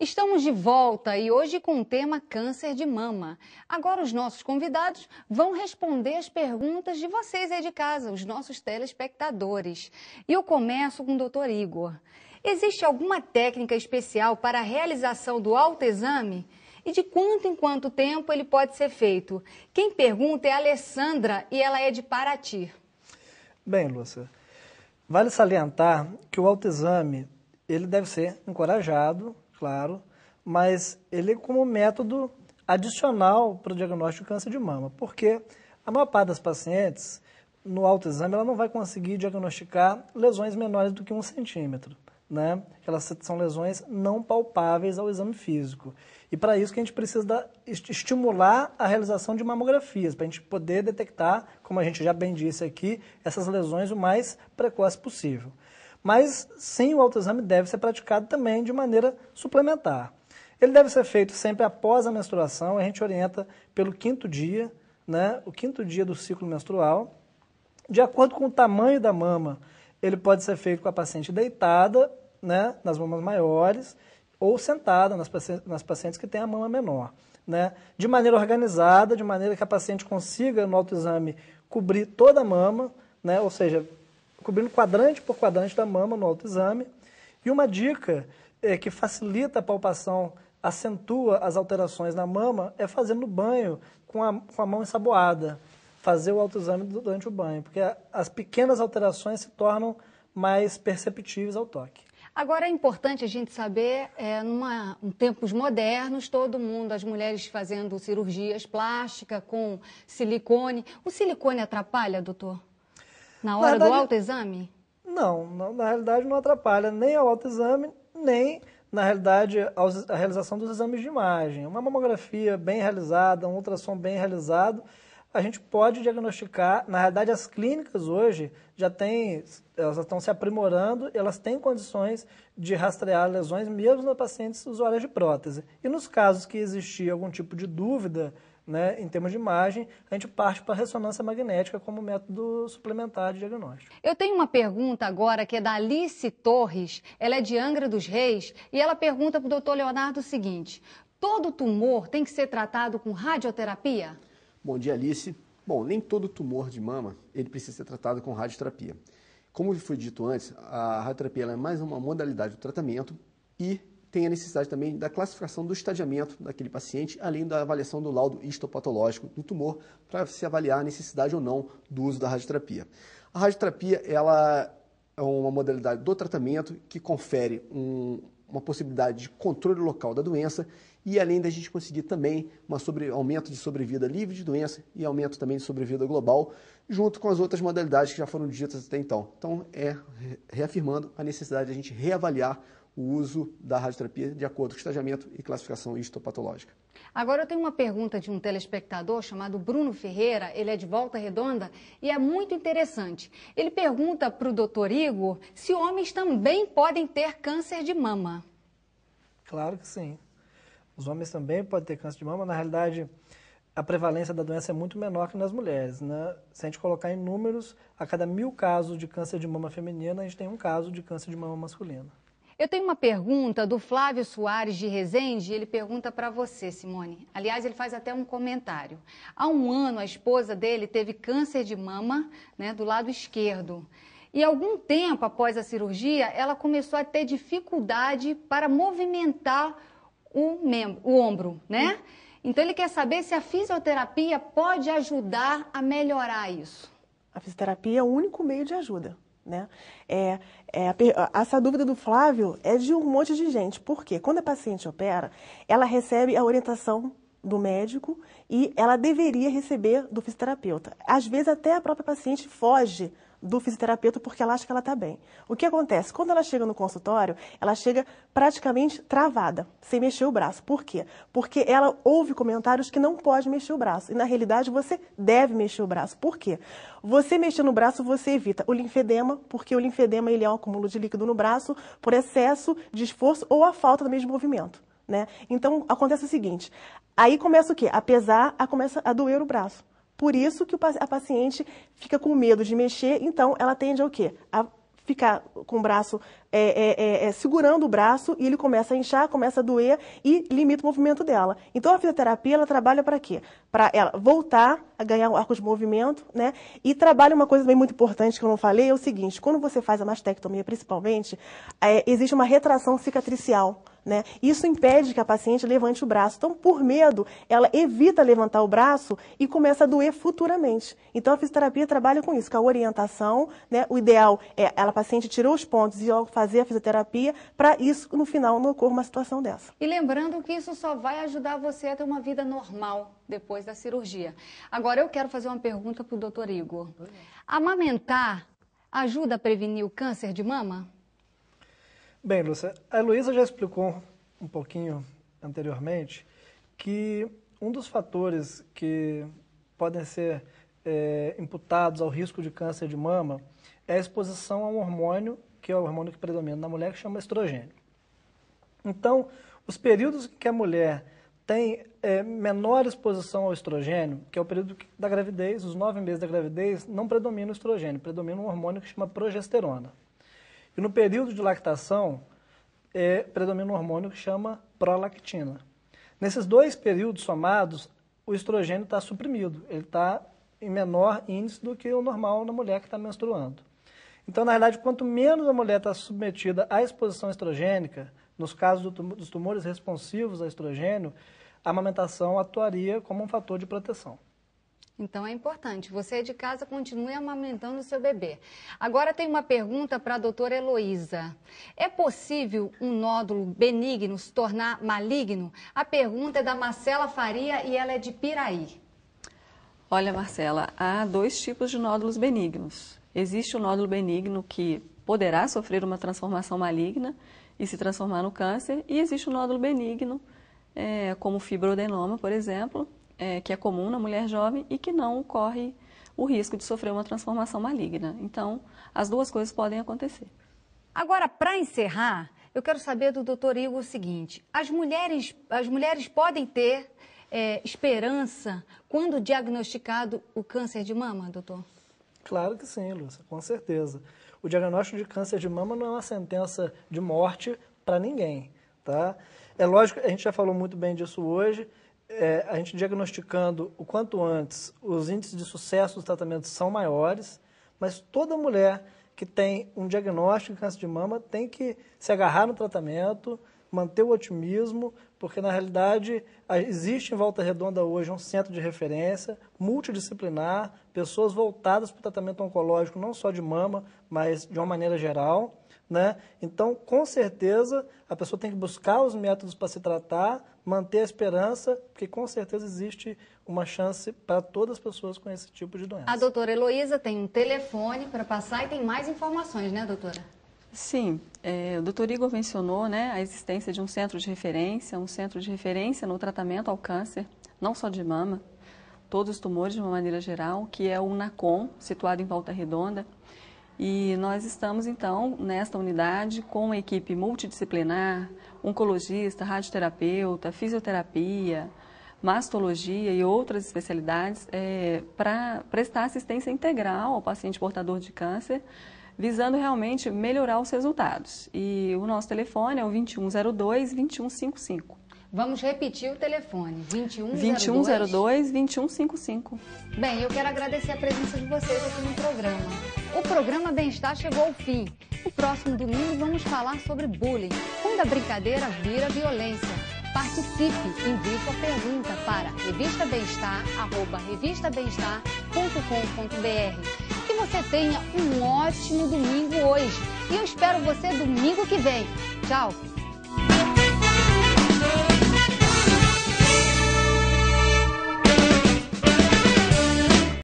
Estamos de volta e hoje com o tema câncer de mama. Agora os nossos convidados vão responder as perguntas de vocês aí de casa, os nossos telespectadores. E eu começo com o Dr. Igor. Existe alguma técnica especial para a realização do autoexame? E de quanto em quanto tempo ele pode ser feito? Quem pergunta é a Alessandra e ela é de Paraty. Bem, Lúcia, vale salientar que o autoexame ele deve ser encorajado, claro, mas ele é como método adicional para o diagnóstico de câncer de mama, porque a maior parte das pacientes, no autoexame, ela não vai conseguir diagnosticar lesões menores do que 1 centímetro, né? Elas são lesões não palpáveis ao exame físico. E para isso que a gente precisa estimular a realização de mamografias, para a gente poder detectar, como a gente já bem disse aqui, essas lesões o mais precoce possível. Mas, sim, o autoexame deve ser praticado também de maneira suplementar. Ele deve ser feito sempre após a menstruação, a gente orienta pelo 5º dia, né, o 5º dia do ciclo menstrual. De acordo com o tamanho da mama, ele pode ser feito com a paciente deitada, né, nas mamas maiores, ou sentada nas pacientes que têm a mama menor, né, de maneira organizada, de maneira que a paciente consiga, no autoexame, cobrir toda a mama, né, ou seja, cobrindo quadrante por quadrante da mama no autoexame. E uma dica que facilita a palpação, acentua as alterações na mama, é fazer no banho com a mão ensaboada, fazer o autoexame durante o banho, porque as pequenas alterações se tornam mais perceptíveis ao toque. Agora é importante a gente saber, em tempos modernos, todo mundo, as mulheres fazendo cirurgias plásticas com silicone. O silicone atrapalha, doutor? Na hora do autoexame? Não, na realidade não atrapalha nem ao autoexame, nem, na realidade, a realização dos exames de imagem. Uma mamografia bem realizada, um ultrassom bem realizado, a gente pode diagnosticar. Na realidade, as clínicas hoje elas estão se aprimorando, elas têm condições de rastrear lesões mesmo nas pacientes usuárias de prótese. E nos casos que existia algum tipo de dúvida, né, em termos de imagem, a gente parte para a ressonância magnética como método suplementar de diagnóstico. Eu tenho uma pergunta agora que é da Alice Torres, ela é de Angra dos Reis, e ela pergunta para o doutor Leonardo o seguinte: todo tumor tem que ser tratado com radioterapia? Bom dia, Alice. Bom, nem todo tumor de mama ele precisa ser tratado com radioterapia. Como foi dito antes, a radioterapia ela é mais uma modalidade do tratamento e tem a necessidade também da classificação do estadiamento daquele paciente, além da avaliação do laudo histopatológico do tumor, para se avaliar a necessidade ou não do uso da radioterapia. A radioterapia ela é uma modalidade do tratamento que confere uma possibilidade de controle local da doença e além da gente conseguir também aumento de sobrevida livre de doença e aumento também de sobrevida global, junto com as outras modalidades que já foram ditas até então. Então, reafirmando a necessidade de a gente reavaliar o uso da radioterapia de acordo com o estadiamento e classificação histopatológica. Agora eu tenho uma pergunta de um telespectador chamado Bruno Ferreira, ele é de Volta Redonda e é muito interessante. Ele pergunta para o doutor Igor se homens também podem ter câncer de mama. Claro que sim. Os homens também podem ter câncer de mama. Na realidade, a prevalência da doença é muito menor que nas mulheres, né? Se a gente colocar em números, a cada 1000 casos de câncer de mama feminina, a gente tem um caso de câncer de mama masculino. Eu tenho uma pergunta do Flávio Soares de Resende, ele pergunta para você, Simone. Aliás, ele faz até um comentário. Há um ano, a esposa dele teve câncer de mama, né, do lado esquerdo. E algum tempo após a cirurgia, ela começou a ter dificuldade para movimentar o ombro, né? Então ele quer saber se a fisioterapia pode ajudar a melhorar isso. A fisioterapia é o único meio de ajuda, né? Essa dúvida do Flávio é de um monte de gente. Por quê? Quando a paciente opera, ela recebe a orientação do médico e ela deveria receber do fisioterapeuta. Às vezes até a própria paciente foge do fisioterapeuta porque ela acha que ela está bem. O que acontece? Quando ela chega no consultório, ela chega praticamente travada, sem mexer o braço. Por quê? Porque ela ouve comentários que não pode mexer o braço. E na realidade você deve mexer o braço. Por quê? Você mexer no braço, você evita o linfedema, porque o linfedema ele é um acúmulo de líquido no braço por excesso de esforço ou a falta do mesmo movimento, né? Então acontece o seguinte, aí começa o quê? Começa a doer o braço. Por isso que a paciente fica com medo de mexer, então ela tende ao quê? A ficar com o braço segurando o braço e ele começa a inchar, começa a doer e limita o movimento dela. Então, a fisioterapia, ela trabalha para quê? Para ela voltar a ganhar o arco de movimento, né? E trabalha uma coisa bem muito importante que eu não falei, é o seguinte, quando você faz a mastectomia, principalmente, existe uma retração cicatricial, né? Isso impede que a paciente levante o braço. Então, por medo, ela evita levantar o braço e começa a doer futuramente. Então, a fisioterapia trabalha com isso, com a orientação, né? O ideal é a paciente tirou os pontos e logo fazer a fisioterapia para isso, no final, não ocorra uma situação dessa. E lembrando que isso só vai ajudar você a ter uma vida normal depois da cirurgia. Agora, eu quero fazer uma pergunta para o doutor Igor. Amamentar ajuda a prevenir o câncer de mama? Bem, Lúcia, a Heloísa já explicou um pouquinho anteriormente que um dos fatores que podem ser imputados ao risco de câncer de mama é a exposição a um hormônio, que é o hormônio que predomina na mulher, que chama estrogênio. Então, os períodos em que a mulher tem menor exposição ao estrogênio, que é o período da gravidez, os 9 meses da gravidez, não predomina o estrogênio, predomina um hormônio que chama progesterona. E no período de lactação, predomina um hormônio que chama prolactina. Nesses 2 períodos somados, o estrogênio está suprimido, ele está em menor índice do que o normal na mulher que está menstruando. Então, na verdade, quanto menos a mulher está submetida à exposição estrogênica, nos casos dos tumores responsivos a estrogênio, a amamentação atuaria como um fator de proteção. Então é importante, você de casa continue amamentando o seu bebê. Agora tem uma pergunta para a doutora Heloísa. É possível um nódulo benigno se tornar maligno? A pergunta é da Marcela Faria e ela é de Piraí. Olha, Marcela, há 2 tipos de nódulos benignos. Existe o nódulo benigno que poderá sofrer uma transformação maligna e se transformar no câncer, e existe o nódulo benigno, como o fibroadenoma, por exemplo, que é comum na mulher jovem e que não corre o risco de sofrer uma transformação maligna. Então, as 2 coisas podem acontecer. Agora, para encerrar, eu quero saber do doutor Igor o seguinte, as mulheres podem ter esperança quando diagnosticado o câncer de mama, doutor? Claro que sim, Lúcia, com certeza. O diagnóstico de câncer de mama não é uma sentença de morte para ninguém, tá? É lógico, a gente já falou muito bem disso hoje, a gente diagnosticando o quanto antes, os índices de sucesso dos tratamentos são maiores, mas toda mulher que tem um diagnóstico de câncer de mama tem que se agarrar no tratamento, manter o otimismo, porque na realidade existe em Volta Redonda hoje um centro de referência multidisciplinar, pessoas voltadas para o tratamento oncológico, não só de mama, mas de uma maneira geral, né? Então, com certeza, a pessoa tem que buscar os métodos para se tratar, manter a esperança, porque com certeza existe uma chance para todas as pessoas com esse tipo de doença. A doutora Heloísa tem um telefone para passar e tem mais informações, né, doutora? Sim, o doutor Igor mencionou, né, a existência de um centro de referência no tratamento ao câncer, não só de mama, todos os tumores de uma maneira geral, que é o NACOM, situado em Volta Redonda. E nós estamos, então, nesta unidade com uma equipe multidisciplinar, oncologista, radioterapeuta, fisioterapia, mastologia e outras especialidades para prestar assistência integral ao paciente portador de câncer, visando realmente melhorar os resultados. E o nosso telefone é o 2102-2155. Vamos repetir o telefone, 2102-2155. Bem, eu quero agradecer a presença de vocês aqui no programa. O programa Bem-Estar chegou ao fim. No próximo domingo vamos falar sobre bullying, quando a brincadeira vira violência. Participe, envie sua pergunta para revistabemestar@revistabemestar.com.br. Que você tenha um ótimo domingo hoje. E eu espero você domingo que vem. Tchau!